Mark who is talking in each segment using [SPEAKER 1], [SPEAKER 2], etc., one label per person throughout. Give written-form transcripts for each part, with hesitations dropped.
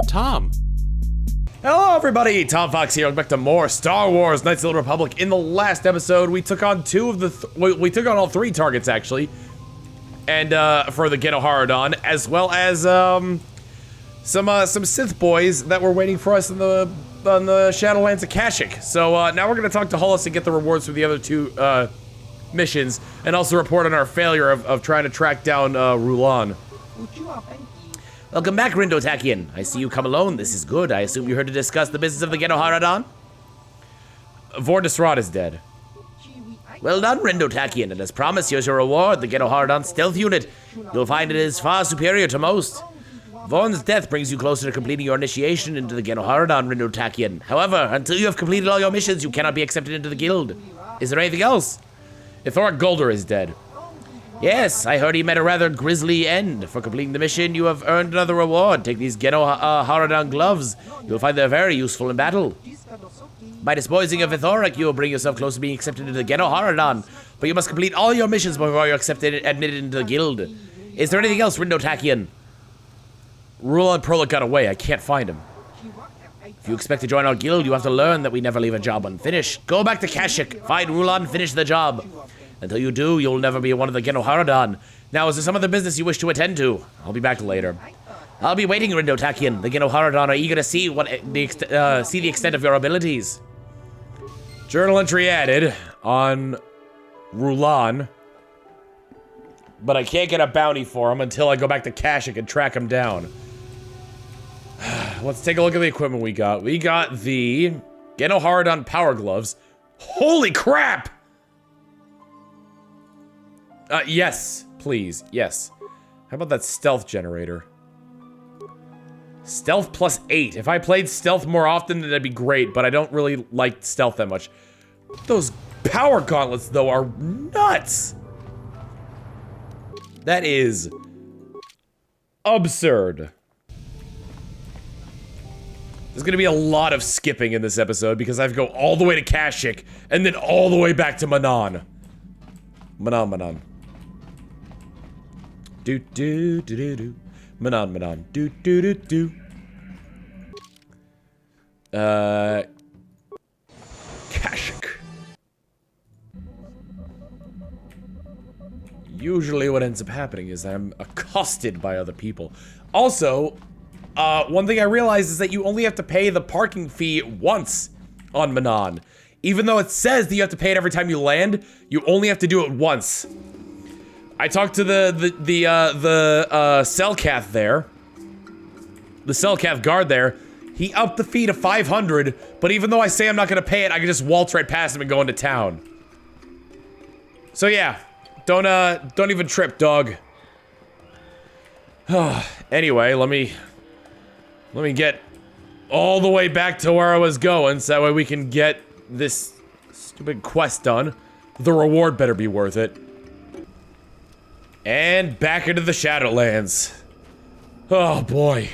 [SPEAKER 1] Tom.
[SPEAKER 2] Hello everybody, Tom Fawkes here. Welcome back to more Star Wars Knights of the Old Republic. In the last episode, we took on we took on all three targets actually. And for the GenoHaradan, as well as some Sith boys that were waiting for us on the Shadowlands of Kashyyyk. So now we're gonna talk to Hulas and get the rewards for the other two missions, and also report on our failure of trying to track down Roulan.
[SPEAKER 3] Welcome back, Rindo Takian. I see you come alone. This is good. I assume you're here to discuss the business of the GenoHaradan?
[SPEAKER 2] Vordisrad is dead.
[SPEAKER 3] Well done, Rindo Takian, and as promised, here's your reward, the GenoHaradan stealth unit. You'll find it is far superior to most. Vaughn's death brings you closer to completing your initiation into the GenoHaradan, Rindo Takian. However, until you have completed all your missions, you cannot be accepted into the guild. Is there anything else?
[SPEAKER 2] Ithoric Golder is dead.
[SPEAKER 3] Yes, I heard he met a rather grisly end. For completing the mission, you have earned another reward. Take these GenoHaradan gloves. You'll find they're very useful in battle. By disposing of Ithoric, you will bring yourself close to being accepted into the GenoHaradan, but you must complete all your missions before you're admitted into the guild. Is there anything else, Rindo Takian?
[SPEAKER 2] Roulan Prolix got away. I can't find him.
[SPEAKER 3] If you expect to join our guild, you have to learn that we never leave a job unfinished. Go back to Kashyyyk, find Roulan, finish the job. Until you do, you'll never be one of the GenoHaradan. Now, is there some other business you wish to attend to? I'll be back later. I'll be waiting, Rindo Takian. The GenoHaradan are eager to see the extent of your abilities.
[SPEAKER 2] Journal entry added on Roulan, but I can't get a bounty for him until I go back to Kashyyyk and track him down. Let's take a look at the equipment we got. We got the GenoHaradan power gloves. Holy crap! Yes, please, yes. How about that stealth generator? Stealth plus 8. If I played stealth more often, that'd be great, but I don't really like stealth that much. Those power gauntlets, though, are nuts! That is absurd. There's gonna be a lot of skipping in this episode because I have to go all the way to Kashyyyk and then all the way back to Manon. Manon. Do do do do do. Manon. Do do do do. Kashyyyk. Usually what ends up happening is I'm accosted by other people. Also, one thing I realized is that you only have to pay the parking fee once on Manon. Even though it says that you have to pay it every time you land, you only have to do it once. I talked to the Selkath there. The Selkath guard there. He upped the fee to 500, but even though I say I'm not gonna pay it, I can just waltz right past him and go into town. So yeah, don't even trip, dog. Anyway, let me get all the way back to where I was going, so that way we can get this stupid quest done. The reward better be worth it. And back into the Shadowlands. Oh boy.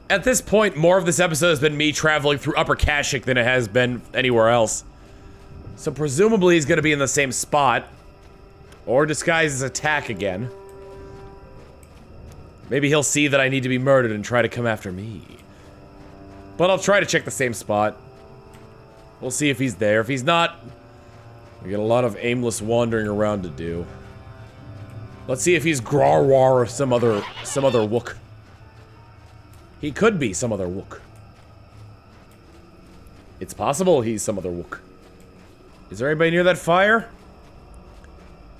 [SPEAKER 2] At this point, more of this episode has been me traveling through Upper Kashyyyk than it has been anywhere else. So presumably he's gonna be in the same spot. Or disguise his attack again. Maybe he'll see that I need to be murdered and try to come after me. But I'll try to check the same spot. We'll see if he's there. If he's not, we got a lot of aimless wandering around to do. Let's see if he's Grarwar or some other Wook. He could be some other Wook. It's possible he's some other Wook. Is there anybody near that fire?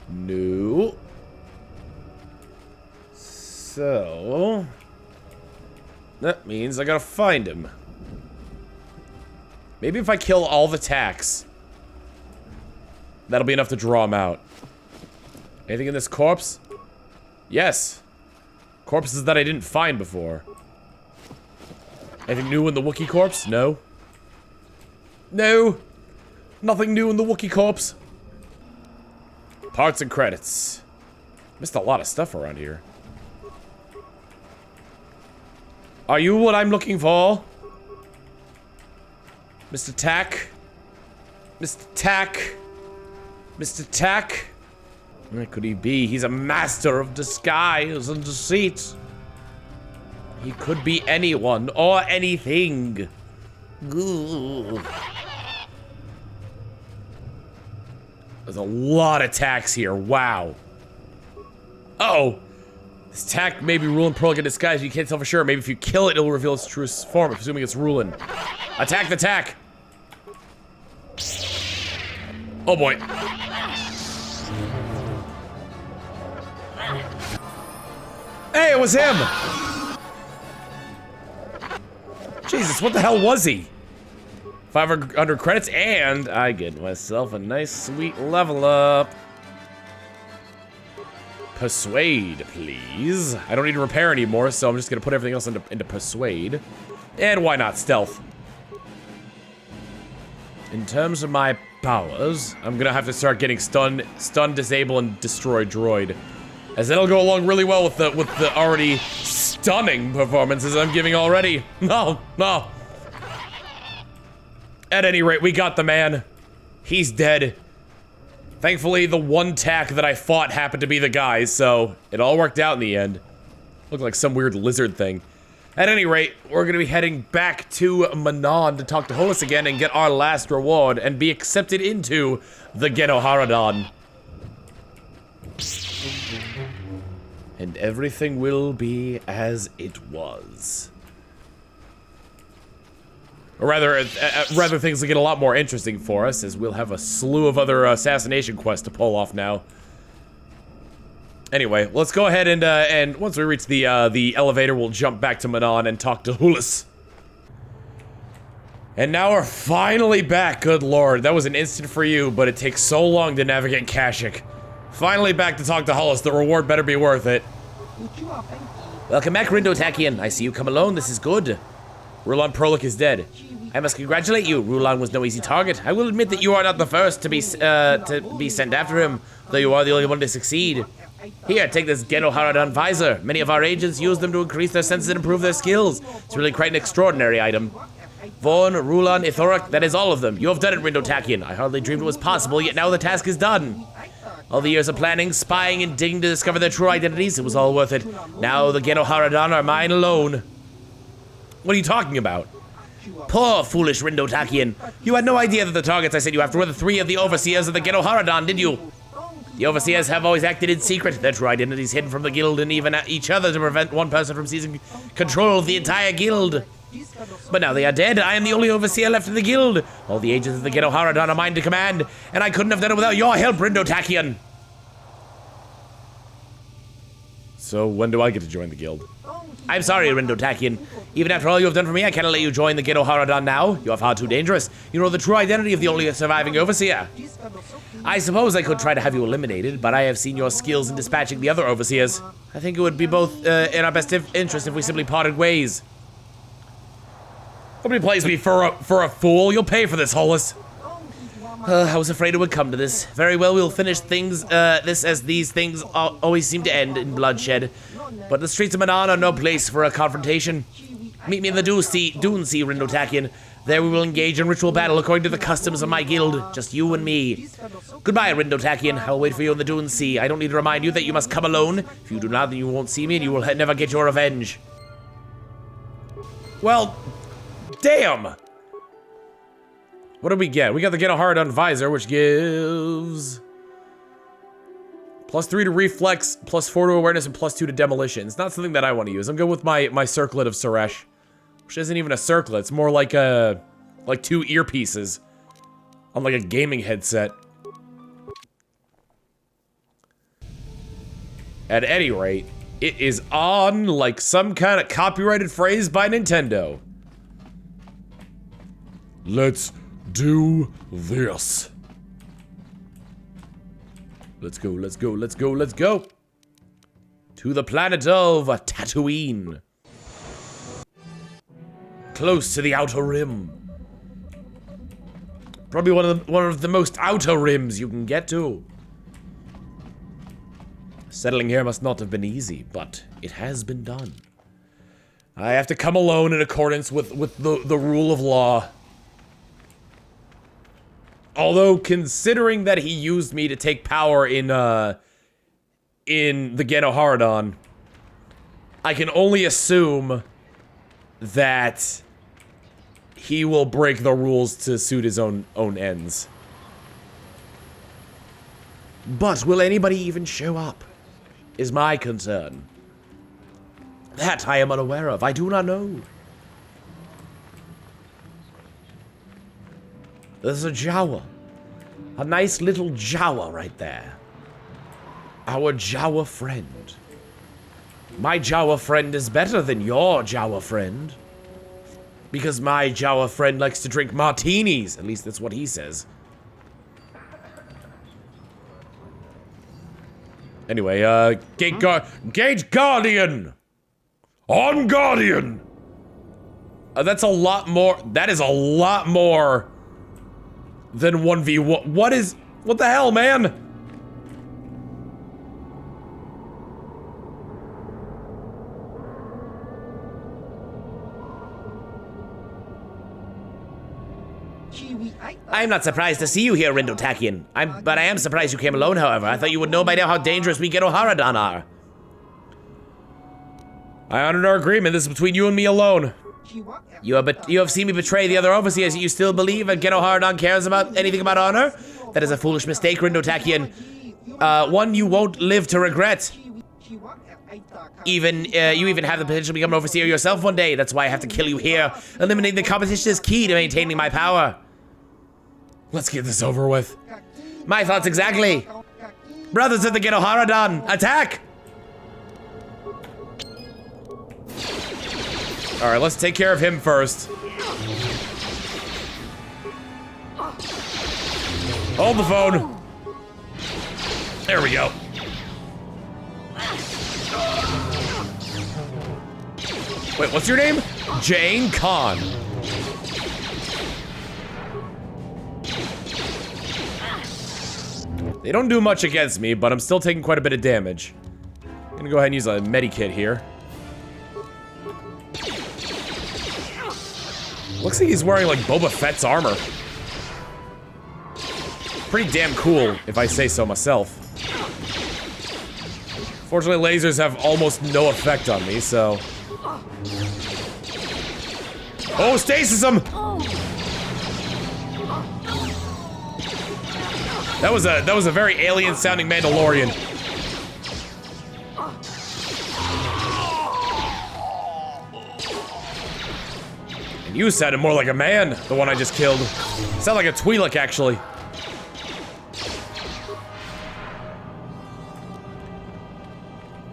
[SPEAKER 2] No. So that means I gotta find him. Maybe if I kill all the tax, that'll be enough to draw him out. Anything in this corpse? Yes. Corpses that I didn't find before. Anything new in the Wookiee corpse? No. No. Nothing new in the Wookiee corpse. Parts and credits. Missed a lot of stuff around here. Are you what I'm looking for? Mr. Tack? Mr. Tack? Mr. Tack? Where could he be? He's a master of disguise and deceit. He could be anyone or anything. Ooh. There's a lot of attacks here. Wow. Uh-oh. This attack may be Roulan Pearl in disguise. You can't tell for sure. Maybe if you kill it, it'll reveal its truest form, assuming it's Roulan. Attack the attack. Oh boy. Hey, it was him! Jesus, what the hell was he? 500 credits, and I get myself a nice, sweet level up. Persuade, please. I don't need to repair anymore, so I'm just gonna put everything else into Persuade. And why not Stealth? In terms of my powers, I'm gonna have to start getting stun, disable, and destroy droid. As that'll go along really well with the already stunning performances I'm giving already. No. At any rate, we got the man. He's dead. Thankfully, the one tack that I fought happened to be the guy, so it all worked out in the end. Looked like some weird lizard thing. At any rate, we're gonna be heading back to Manon to talk to Hulas again and get our last reward and be accepted into the GenoHaradan. And everything will be as it was. Or rather things will get a lot more interesting for us, as we'll have a slew of other assassination quests to pull off now. Anyway, let's go ahead and once we reach the elevator, we'll jump back to Manon and talk to Hulas. And now we're finally back, good lord. That was an instant for you, but it takes so long to navigate Kashyyyk. Finally back to talk to Hulas. The reward better be worth it.
[SPEAKER 3] Welcome back, Rindo Takian. I see you come alone. This is good.
[SPEAKER 2] Roulan Pearl is dead.
[SPEAKER 3] I must congratulate you. Roulan was no easy target. I will admit that you are not the first to be sent after him, though you are the only one to succeed. Here, take this GenoHaradan visor. Many of our agents use them to increase their senses and improve their skills. It's really quite an extraordinary item. Vaughn, Roulan, Ithorak, that is all of them. You have done it, Rindo Takian. I hardly dreamed it was possible, yet now the task is done. All the years of planning, spying, and digging to discover their true identities, it was all worth it. Now the GenoHaradan are mine alone.
[SPEAKER 2] What are you talking about?
[SPEAKER 3] Poor, foolish Rindo Takian. You had no idea that the targets I sent you after were the three of the overseers of the GenoHaradan, did you? The overseers have always acted in secret, their true identities hidden from the guild and even each other to prevent one person from seizing control of the entire guild. But now they are dead. I am the only overseer left in the guild. All the agents of the GenoHaradan are mine to command, and I couldn't have done it without your help, Rindo Takian.
[SPEAKER 2] So when do I get to join the guild?
[SPEAKER 3] I'm sorry, Rindo Takian. Even after all you have done for me, I cannot let you join the GenoHaradan now. You are far too dangerous. You know the true identity of the only surviving overseer. I suppose I could try to have you eliminated, but I have seen your skills in dispatching the other overseers. I think it would be both in our best interest if we simply parted ways.
[SPEAKER 2] Nobody plays me for a fool. You'll pay for this, Hulas.
[SPEAKER 3] I was afraid it would come to this. Very well, we'll finish this as these things always seem to end in bloodshed. But the streets of Manon are no place for a confrontation. Meet me in the Dune Sea, Rindo Takian. There we will engage in ritual battle according to the customs of my guild. Just you and me. Goodbye, Rindo Takian. I'll wait for you in the Dune Sea. I don't need to remind you that you must come alone. If you do not, then you won't see me and you will never get your revenge.
[SPEAKER 2] Well, damn. What do we get? We got the GenoHaradan visor, which gives +3 to reflex, +4 to awareness, and +2 to demolition. It's not something that I want to use. I'm good with my circlet of Suresh, which isn't even a circlet. It's more like two earpieces on like a gaming headset. At any rate, it is on like some kind of copyrighted phrase by Nintendo. Let's do this. Let's go, let's go, let's go, let's go. To the planet of Tatooine. Close to the Outer Rim. Probably one of the most outer rims you can get to. Settling here must not have been easy, but it has been done. I have to come alone in accordance with the rule of law. Although, considering that he used me to take power in in the GenoHaradan, I can only assume that he will break the rules to suit his own ends. But will anybody even show up? Is my concern. That I am unaware of. I do not know. There's a Jawa. A nice little Jawa right there. Our Jawa friend. My Jawa friend is better than your Jawa friend. Because my Jawa friend likes to drink martinis. At least that's what he says. Anyway, Gate Guardian! On Guardian! That's a lot more. That is a lot more than 1v1. What the hell, man?
[SPEAKER 3] I am not surprised to see you here, Rindo Takian. But I am surprised you came alone, however. I thought you would know by now how dangerous we GenoHaradan are.
[SPEAKER 2] I honored our agreement. This is between you and me alone.
[SPEAKER 3] You have seen me betray the other overseers, yet you still believe that GenoHaradan cares about anything about honor? That is a foolish mistake, Rindo Takian. One you won't live to regret. You even have the potential to become an overseer yourself one day. That's why I have to kill you here. Eliminating the competition is key to maintaining my power.
[SPEAKER 2] Let's get this over with.
[SPEAKER 3] My thoughts exactly. Brothers of the GenoHaradan, attack!
[SPEAKER 2] Alright, let's take care of him first. Hold the phone. There we go. Wait, what's your name? Jane Khan. They don't do much against me, but I'm still taking quite a bit of damage. I'm gonna go ahead and use a medikit here. Looks like he's wearing like Boba Fett's armor. Pretty damn cool, if I say so myself. Fortunately, lasers have almost no effect on me, so... Oh, stasis him! That was a very alien-sounding Mandalorian. And you sounded more like a man, the one I just killed. Sound like a Twi'lek, actually.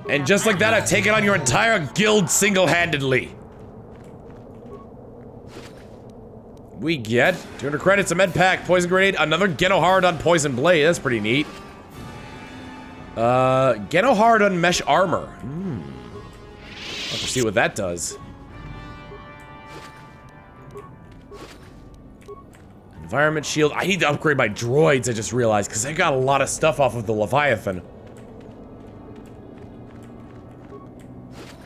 [SPEAKER 2] And just like that, I've taken on your entire guild single-handedly. We get 200 credits, a med pack, poison grenade, another GenoHaradan poison blade. That's pretty neat. GenoHaradan mesh armor. Let's see what that does. Environment shield. I need to upgrade my droids, I just realized, because I got a lot of stuff off of the Leviathan.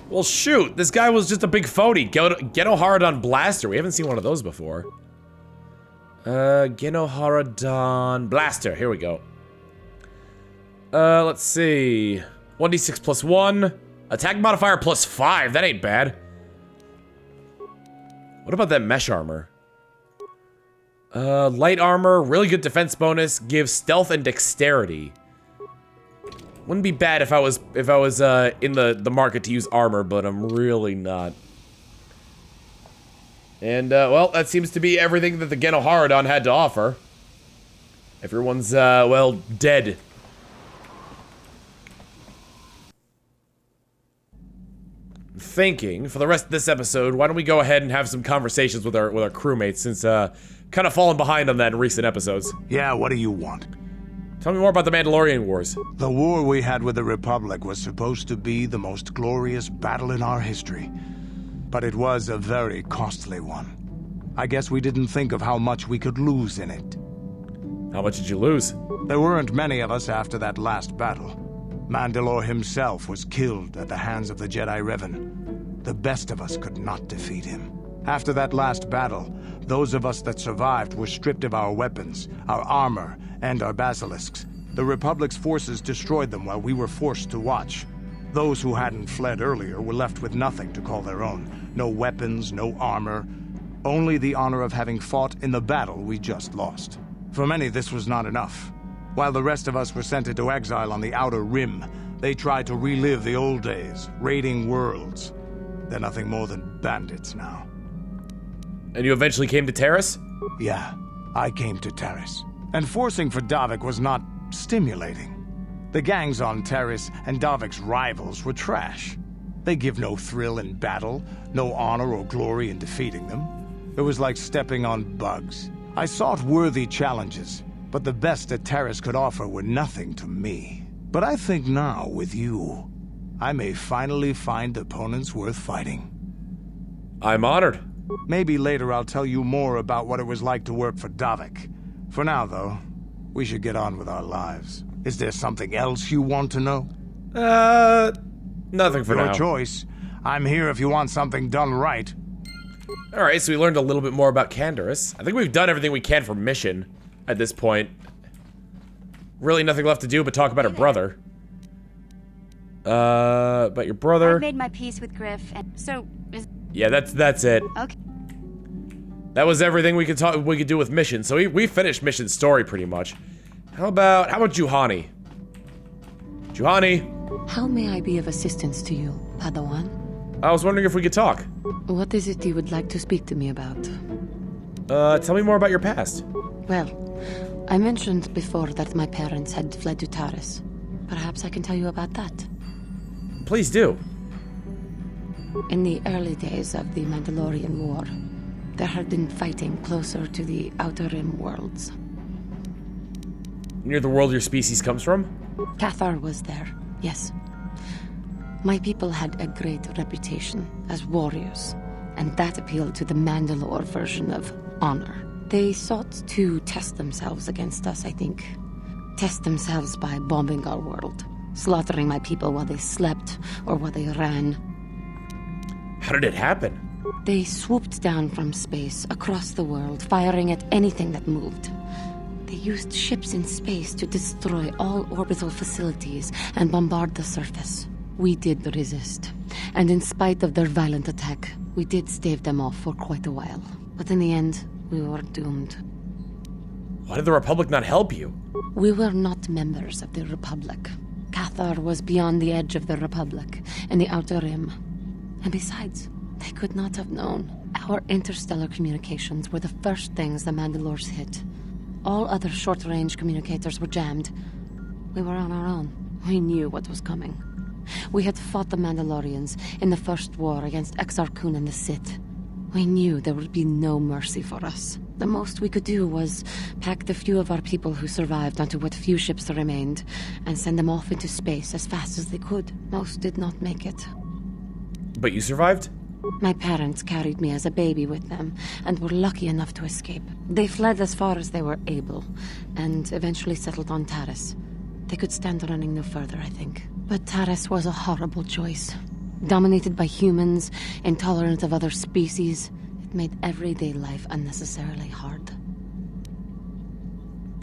[SPEAKER 2] Well, shoot, this guy was just a big phony. GenoHaradan blaster. We haven't seen one of those before. GenoHaradan blaster. Here we go. Let's see. 1d6 plus 1. Attack modifier plus 5. That ain't bad. What about that mesh armor? Light armor, really good defense bonus, gives stealth and dexterity. Wouldn't be bad if I was in the market to use armor, but I'm really not. And well, that seems to be everything that the GenoHaradan had to offer. Everyone's well, dead. Thinking for the rest of this episode, why don't we go ahead and have some conversations with our crewmates, since kind of fallen behind on that in recent episodes.
[SPEAKER 1] Yeah, what do you want?
[SPEAKER 2] Tell me more about the Mandalorian Wars.
[SPEAKER 1] The war we had with the Republic was supposed to be the most glorious battle in our history. But it was a very costly one. I guess we didn't think of how much we could lose in it.
[SPEAKER 2] How much did you lose?
[SPEAKER 1] There weren't many of us after that last battle. Mandalore himself was killed at the hands of the Jedi Revan. The best of us could not defeat him. After that last battle, those of us that survived were stripped of our weapons, our armor, and our basilisks. The Republic's forces destroyed them while we were forced to watch. Those who hadn't fled earlier were left with nothing to call their own. No weapons, no armor. Only the honor of having fought in the battle we just lost. For many, this was not enough. While the rest of us were sent into exile on the Outer Rim, they tried to relive the old days, raiding worlds. They're nothing more than bandits now.
[SPEAKER 2] And you eventually came to Terrace?
[SPEAKER 1] Yeah, I came to Terrace. And forcing for Davik was not stimulating. The gangs on Terrace and Davik's rivals were trash. They give no thrill in battle, no honor or glory in defeating them. It was like stepping on bugs. I sought worthy challenges, but the best that Terrace could offer were nothing to me. But I think now, with you, I may finally find opponents worth fighting.
[SPEAKER 2] I'm honored.
[SPEAKER 1] Maybe later I'll tell you more about what it was like to work for Davik. For now, though, we should get on with our lives. Is there something else you want to know?
[SPEAKER 2] Nothing for now.
[SPEAKER 1] Your choice. I'm here if you want something done right.
[SPEAKER 2] Alright, so we learned a little bit more about Canderous. I think we've done everything we can for mission at this point. Really nothing left to do but talk about her brother. About your brother.
[SPEAKER 4] I've made my peace with Griff, and so
[SPEAKER 2] Yeah, that's it.
[SPEAKER 4] okay.
[SPEAKER 2] That was everything we could do with mission. So we finished mission story pretty much. How about Juhani? Juhani,
[SPEAKER 5] How may I be of assistance to you, Padawan?
[SPEAKER 2] I was wondering if we could talk.
[SPEAKER 5] What is it you would like to speak to me about?
[SPEAKER 2] Tell me more about your past.
[SPEAKER 5] Well, I mentioned before that my parents had fled to Taris. Perhaps I can tell you about that.
[SPEAKER 2] Please do.
[SPEAKER 5] In the early days of the Mandalorian War, there had been fighting closer to the Outer Rim worlds.
[SPEAKER 2] Near the world your species comes from?
[SPEAKER 5] KOTOR was there, yes. My people had a great reputation as warriors, and that appealed to the Mandalore version of honor. They sought to test themselves against us, I think. Test themselves by bombing our world, slaughtering my people while they slept or while they ran.
[SPEAKER 2] How did it happen?
[SPEAKER 5] They swooped down from space across the world, firing at anything that moved. They used ships in space to destroy all orbital facilities and bombard the surface. We did resist, and in spite of their violent attack, we did stave them off for quite a while. But in the end, we were doomed.
[SPEAKER 2] Why did the Republic not help you?
[SPEAKER 5] We were not members of the Republic. KOTOR was beyond the edge of the Republic, in the Outer Rim. And besides, they could not have known. Our interstellar communications were the first things the Mandalores hit. All other short-range communicators were jammed. We were on our own. We knew what was coming. We had fought the Mandalorians in the first war against Exar Kun and the Sith. We knew there would be no mercy for us. The most we could do was pack the few of our people who survived onto what few ships remained and send them off into space as fast as they could. Most did not make it.
[SPEAKER 2] But you survived?
[SPEAKER 5] My parents carried me as a baby with them and were lucky enough to escape. They fled as far as they were able and eventually settled on Taris. They could stand running no further, I think. But Taris was a horrible choice. Dominated by humans, intolerant of other species, it made everyday life unnecessarily hard.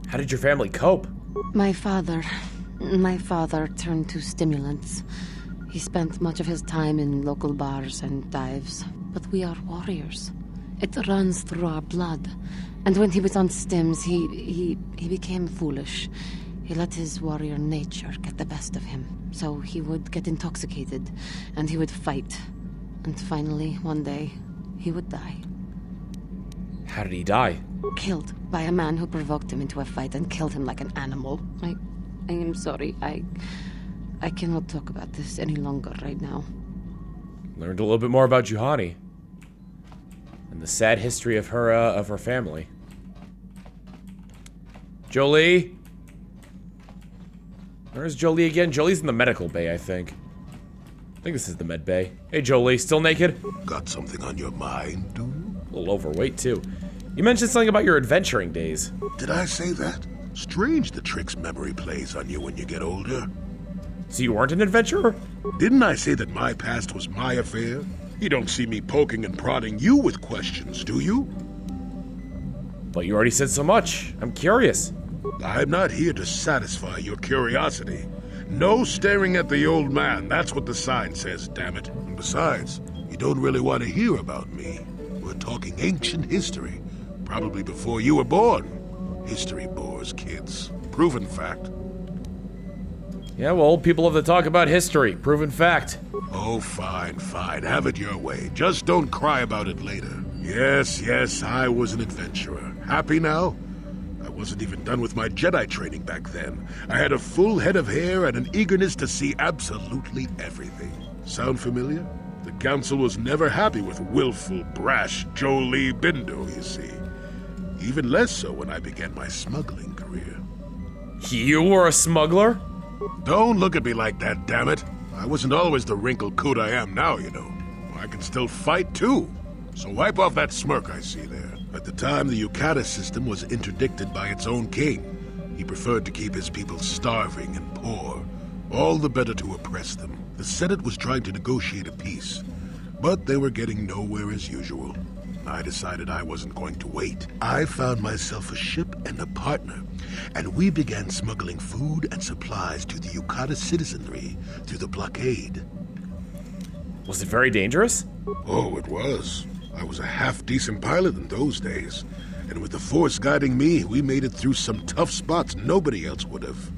[SPEAKER 2] How did your family cope?
[SPEAKER 5] My father turned to stimulants. He spent much of his time in local bars and dives. But we are warriors. It runs through our blood. And when he was on stims, he became foolish. He let his warrior nature get the best of him. So he would get intoxicated, and he would fight. And finally, one day, he would die.
[SPEAKER 2] How did he die?
[SPEAKER 5] Killed by a man who provoked him into a fight and killed him like an animal. I am sorry. I cannot talk about this any longer right now.
[SPEAKER 2] Learned a little bit more about Juhani and the sad history of her family. Jolie? Where's Jolie again? Jolie's in the medical bay, I think. I think this is the med bay. Hey, Jolie, still naked?
[SPEAKER 6] Got something on your mind, do you?
[SPEAKER 2] A little overweight, too. You mentioned something about your adventuring days.
[SPEAKER 6] Did I say that? Strange the tricks memory plays on you when you get older.
[SPEAKER 2] So you weren't an adventurer?
[SPEAKER 6] Didn't I say that my past was my affair? You don't see me poking and prodding you with questions, do you?
[SPEAKER 2] But you already said so much. I'm curious.
[SPEAKER 6] I'm not here to satisfy your curiosity. No staring at the old man, that's what the sign says, damn it. And besides, you don't really want to hear about me. We're talking ancient history, probably before you were born. History bores kids. Proven fact.
[SPEAKER 2] Yeah, well, old people love to talk about history. Proven fact.
[SPEAKER 6] Oh, fine, fine. Have it your way. Just don't cry about it later. Yes, I was an adventurer. Happy now? I wasn't even done with my Jedi training back then. I had a full head of hair and an eagerness to see absolutely everything. Sound familiar? The Council was never happy with willful, brash Jolie Bindo, you see. Even less so when I began my smuggling career.
[SPEAKER 2] You were a smuggler?
[SPEAKER 6] Don't look at me like that, damn it. I wasn't always the wrinkled coot I am now, you know. I can still fight, too. So wipe off that smirk I see there. At the time, the Yukata system was interdicted by its own king. He preferred to keep his people starving and poor, all the better to oppress them. The Senate was trying to negotiate a peace, but they were getting nowhere as usual. I decided I wasn't going to wait. I found myself a ship and a partner, and we began smuggling food and supplies to the Yukata citizenry through the blockade.
[SPEAKER 2] Was it very dangerous?
[SPEAKER 6] Oh, it was. I was a half-decent pilot in those days, and with the Force guiding me, we made it through some tough spots nobody else would have.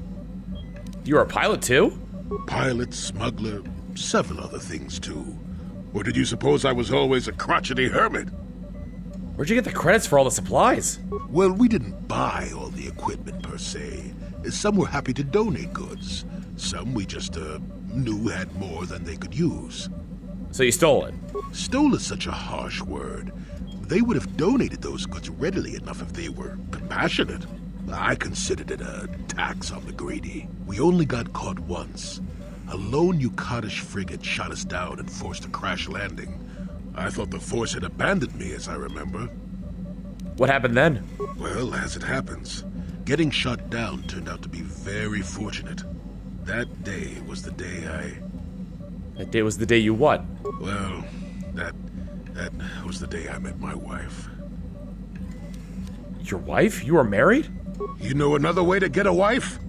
[SPEAKER 2] You were a pilot, too?
[SPEAKER 6] Pilot, smuggler, several other things, too. Or did you suppose I was always a crotchety hermit?
[SPEAKER 2] Where'd you get the credits for all the supplies?
[SPEAKER 6] Well, we didn't buy all the equipment, per se. Some were happy to donate goods. Some we just, knew had more than they could use.
[SPEAKER 2] So you stole it?
[SPEAKER 6] Stole is such a harsh word. They would have donated those goods readily enough if they were compassionate. I considered it a tax on the greedy. We only got caught once. A lone Yukatish frigate shot us down and forced a crash landing. I thought the Force had abandoned me, as I remember.
[SPEAKER 2] What happened then?
[SPEAKER 6] Well, as it happens, getting shot down turned out to be very fortunate. That day was the day
[SPEAKER 2] That day was the day you what?
[SPEAKER 6] Well, that was the day I met my wife.
[SPEAKER 2] Your wife? You were married?
[SPEAKER 6] You know another way to get a wife?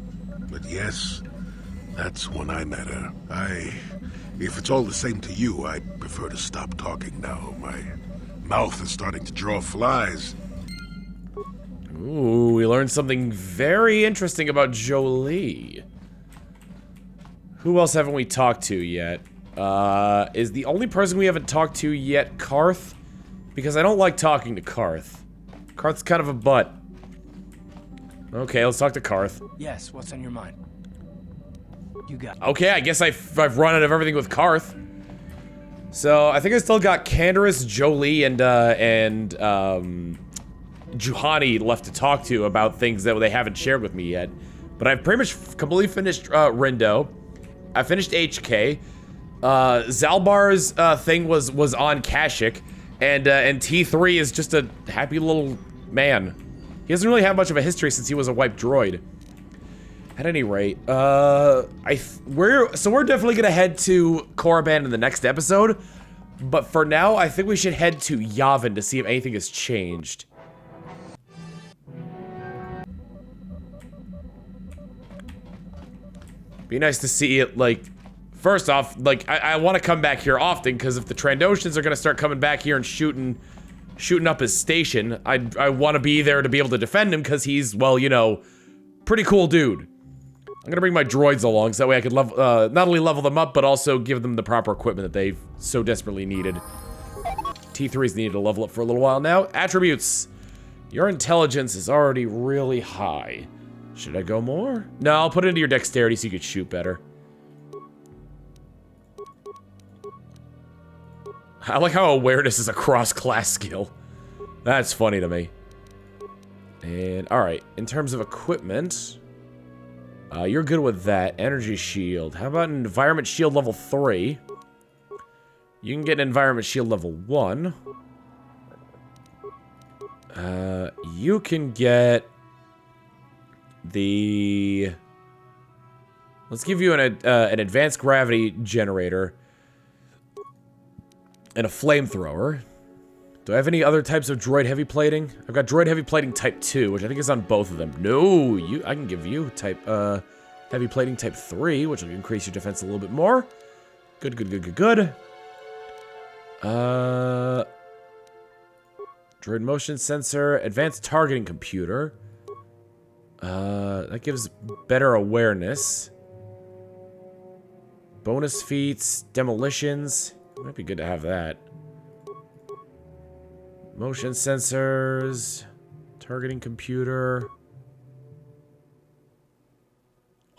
[SPEAKER 6] But yes, that's when I met her. If it's all the same to you, I'd prefer to stop talking now. My mouth is starting to draw flies.
[SPEAKER 2] Ooh, we learned something very interesting about Jolie. Who else haven't we talked to yet? Is the only person we haven't talked to yet Karth? Because I don't like talking to Karth. Karth's kind of a butt. Okay, let's talk to Karth.
[SPEAKER 7] Yes, what's on your mind? You got it.
[SPEAKER 2] Okay, I guess I've run out of everything with Karth. So, I think I still got Candaris, Jolie, and Juhani left to talk to about things that they haven't shared with me yet. But I've pretty much completely finished Rindo. I finished HK. Zalbar's thing was on Kashyyyk, and T3 is just a happy little man. He doesn't really have much of a history since he was a wiped droid. At any rate, we're definitely gonna head to Korriban in the next episode, but for now, I think we should head to Yavin to see if anything has changed. Be nice to see it, like, first off, like, I want to come back here often, because if the Trandoshans are going to start coming back here and shooting up his station, I want to be there to be able to defend him, because he's, well, you know, pretty cool dude. I'm going to bring my droids along, so that way I could not only level them up, but also give them the proper equipment that they've so desperately needed. T3's needed to level up for a little while now. Attributes. Your intelligence is already really high. Should I go more? No, I'll put it into your dexterity so you could shoot better. I like how awareness is a cross-class skill. That's funny to me. And, alright, in terms of equipment, you're good with that. Energy shield. How about an environment shield level 3? You can get an environment shield level 1. You can get the... Let's give you an advanced gravity generator and a flamethrower. Do I have any other types of droid heavy plating? I've got droid heavy plating type 2, which I think is on both of them. No, I can give you type heavy plating type 3, which will increase your defense a little bit more. Good, good, good, good, good. Droid motion sensor, advanced targeting computer. That gives better awareness. Bonus feats, demolitions. Might be good to have that. Motion sensors, targeting computer.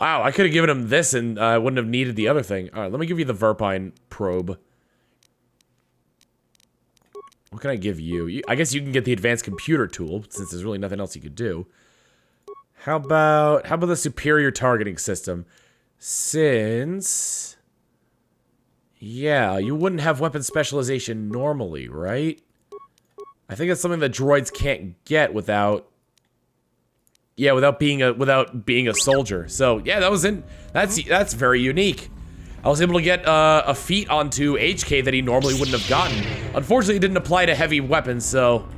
[SPEAKER 2] Wow, I could have given him this and I wouldn't have needed the other thing. All right, let me give you the Verpine probe. What can I give you? I guess you can get the advanced computer tool, since there's really nothing else you could do. How about the superior targeting system? Since... yeah, you wouldn't have weapon specialization normally, right? I think it's something that droids can't get without... yeah, without being a soldier. So, yeah, that's very unique. I was able to get a feat onto HK that he normally wouldn't have gotten. Unfortunately, it didn't apply to heavy weapons, so...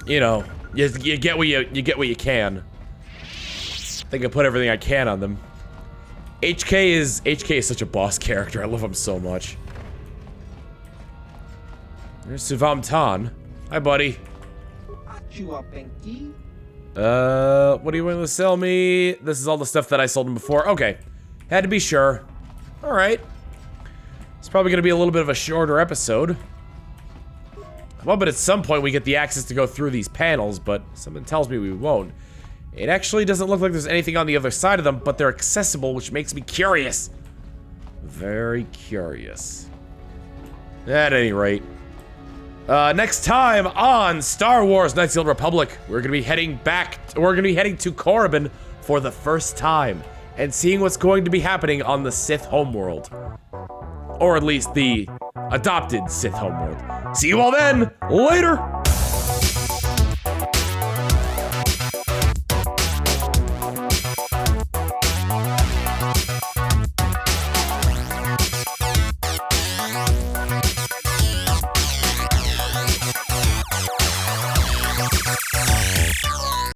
[SPEAKER 2] you know, you get what you can. I think I put everything I can on them. HK is such a boss character. I love him so much. There's Suvam Tan. Hi, buddy. What are you willing to sell me? This is all the stuff that I sold him before. Okay. Had to be sure. Alright. It's probably going to be a little bit of a shorter episode. Well, but at some point we get the access to go through these panels, but something tells me we won't. It actually doesn't look like there's anything on the other side of them, but they're accessible, which makes me curious. Very curious. At any rate. Next time on Star Wars Knights of the Old Republic, we're gonna be heading to Korriban for the first time and seeing what's going to be happening on the Sith homeworld. Or at least the adopted Sith homeworld. See you all then! Later!